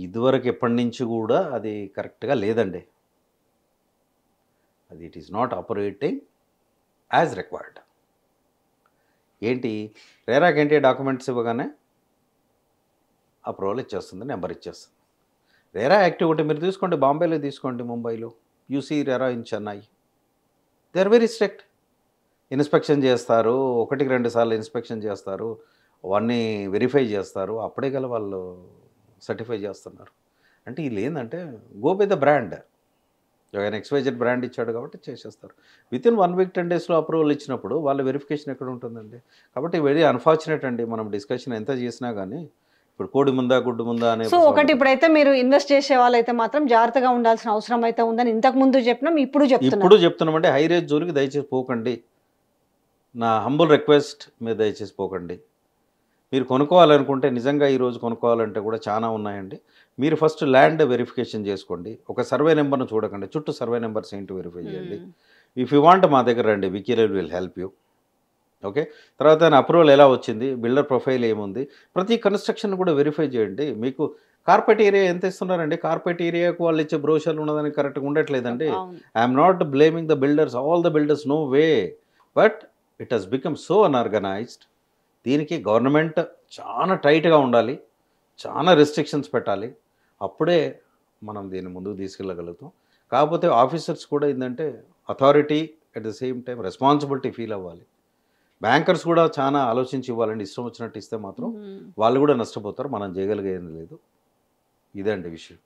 ఇదివరకు ఎప్పటి నుంచి కూడా అది కరెక్ట్గా లేదండి. అది it is not operating as required. ఏంటి రేరాకి ఏంటి, డాక్యుమెంట్స్ ఇవ్వగానే అప్రూవల్ ఇచ్చేస్తుంది, నెంబర్ ఇచ్చేస్తుంది. రేరా యాక్టివ్ ఒకటి మీరు తీసుకోండి, బాంబేలో తీసుకోండి, ముంబైలో, you see RERA in Chennai, they are very strict. Inspection చేస్తారు, 1-2 సార్లు ఇన్స్పెక్షన్ చేస్తారు, అవన్నీ వెరిఫై చేస్తారు, అప్పుడే గల వాళ్ళు సర్టిఫై చేస్తున్నారు. అంటే వీళ్ళు ఏంటంటే గో బై ద బ్రాండ్. ఆయన ఎక్స్వైజెడ్ బ్రాండ్ ఇచ్చాడు కాబట్టి చేసేస్తారు. వితిన్ 1 వీక్ 10 డేస్లో అప్రూవల్ ఇచ్చినప్పుడు వాళ్ళ వెరిఫికేషన్ ఎక్కడ ఉంటుందండి? కాబట్టి వెరీ అన్ఫార్చునేట్ అండి. మనం డిస్కషన్ ఎంత చేసినా కానీ ఇప్పుడు కోడి ముందా గుడ్డు ముందా అనే. సో ఒకటి, ఇప్పుడైతే మీరు ఇన్వెస్ట్ చేసే వాళ్ళైతే మాత్రం జాగ్రత్తగా ఉండాల్సిన అవసరం అయితే ఉందని ఇంతకు ముందు చెప్పినాం, ఇప్పుడు చెప్తున్నామంటే హై రేజ్ జోలికి దయచేసి పోకండి. నా హంబుల్ రిక్వెస్ట్, మీరు దయచేసి పోకండి. మీరు కొనుక్కోవాలనుకుంటే, నిజంగా ఈరోజు కొనుక్కోవాలంటే కూడా చాలా ఉన్నాయండి. మీరు ఫస్ట్ ల్యాండ్ వెరిఫికేషన్ చేసుకోండి, ఒక సర్వే నెంబర్ను చూడకండి, చుట్టూ సర్వే నెంబర్స్ ఏంటి వెరిఫై చేయండి. ఇఫ్ యూ వాంట్ మా దగ్గర రండి, వికీలర్ విల్ హెల్ప్ యూ. ఓకే, తర్వాత అప్రూవల్ ఎలా వచ్చింది, బిల్డర్ ప్రొఫైల్ ఏముంది, ప్రతి కన్స్ట్రక్షన్ కూడా వెరిఫై చేయండి. మీకు కార్పెట్ ఏరియా ఎంత ఇస్తున్నారండి, కార్పెట్ ఏరియాకు వాళ్ళు ఇచ్చే బ్రోషర్లు ఉన్నదని కరెక్ట్గా ఉండట్లేదండి. I'm not blaming the builders, all the builders, no way, but it has become so unorganised. దీనికి గవర్నమెంట్ చాలా టైట్గా ఉండాలి, చాలా రెస్ట్రిక్షన్స్ పెట్టాలి, అప్పుడే మనం దీన్ని ముందుకు తీసుకెళ్ళగలుగుతాం. కాకపోతే ఆఫీసర్స్ కూడా ఏంటంటే authority at the same time responsibility feel అవ్వాలి. బ్యాంకర్స్ కూడా చాలా ఆలోచించి ఇవ్వాలండి. ఇష్టం వచ్చినట్టు ఇస్తే మాత్రం వాళ్ళు కూడా నష్టపోతారు, మనం చేయగలిగేది లేదు. ఇదండి విషయం.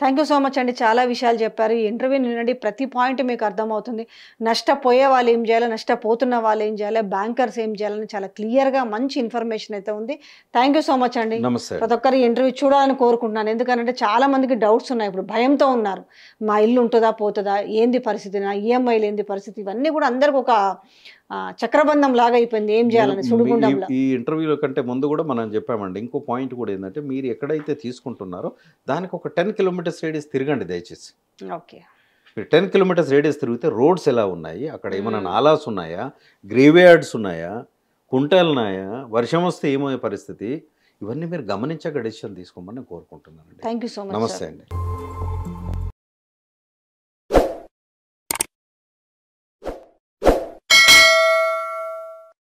థ్యాంక్ యూ సో మచ్ అండి, చాలా విషయాలు చెప్పారు. ఈ ఇంటర్వ్యూ నుండి ప్రతి పాయింట్ మీకు అర్థమవుతుంది. నష్టపోయే వాళ్ళు ఏం చేయాలి, నష్టపోతున్న వాళ్ళు ఏం చేయాలి, బ్యాంకర్స్ ఏం చేయాలని చాలా క్లియర్గా మంచి ఇన్ఫర్మేషన్ అయితే ఉంది. థ్యాంక్ యూ సో మచ్ అండి. నమస్తే. ప్రతి ఒక్కరు ఇంటర్వ్యూ చూడాలని కోరుకుంటున్నాను, ఎందుకంటే చాలా మందికి డౌట్స్ ఉన్నాయి, ఇప్పుడు భయంతో ఉన్నారు, మా ఇల్లు ఉంటుందా పోతుందా, ఏంది పరిస్థితి, నా ఈఎంఐలు ఏంది పరిస్థితి, ఇవన్నీ కూడా అందరికి ఒక చక్రబంధం లాగా అయిపోయింది, ఏం చేయాలని సుడిగుండంలో. ఈ ఇంటర్వ్యూలో కంటే ముందు కూడా మనం చెప్పామండి, ఇంకో పాయింట్ కూడా ఏంటంటే, మీరు ఎక్కడైతే తీసుకుంటున్నారో దానికి ఒక 10 కిలోమీటర్స్ రేడియస్ తిరగండి దయచేసి. ఓకే, మీరు 10 కిలోమీటర్స్ రేడియస్ తిరిగితే రోడ్స్ ఎలా ఉన్నాయి, అక్కడ ఏమైనా నాలాస్ ఉన్నాయా, గ్రేవ్యార్డ్స్ ఉన్నాయా, కుంటలు ఉన్నాయా, వర్షం వస్తే ఏమయ్యే పరిస్థితి, ఇవన్నీ మీరు గమనించక డెసిషన్ తీసుకోమని కోరుకుంటున్నానండి. Thank you so much. నమస్తే అండి.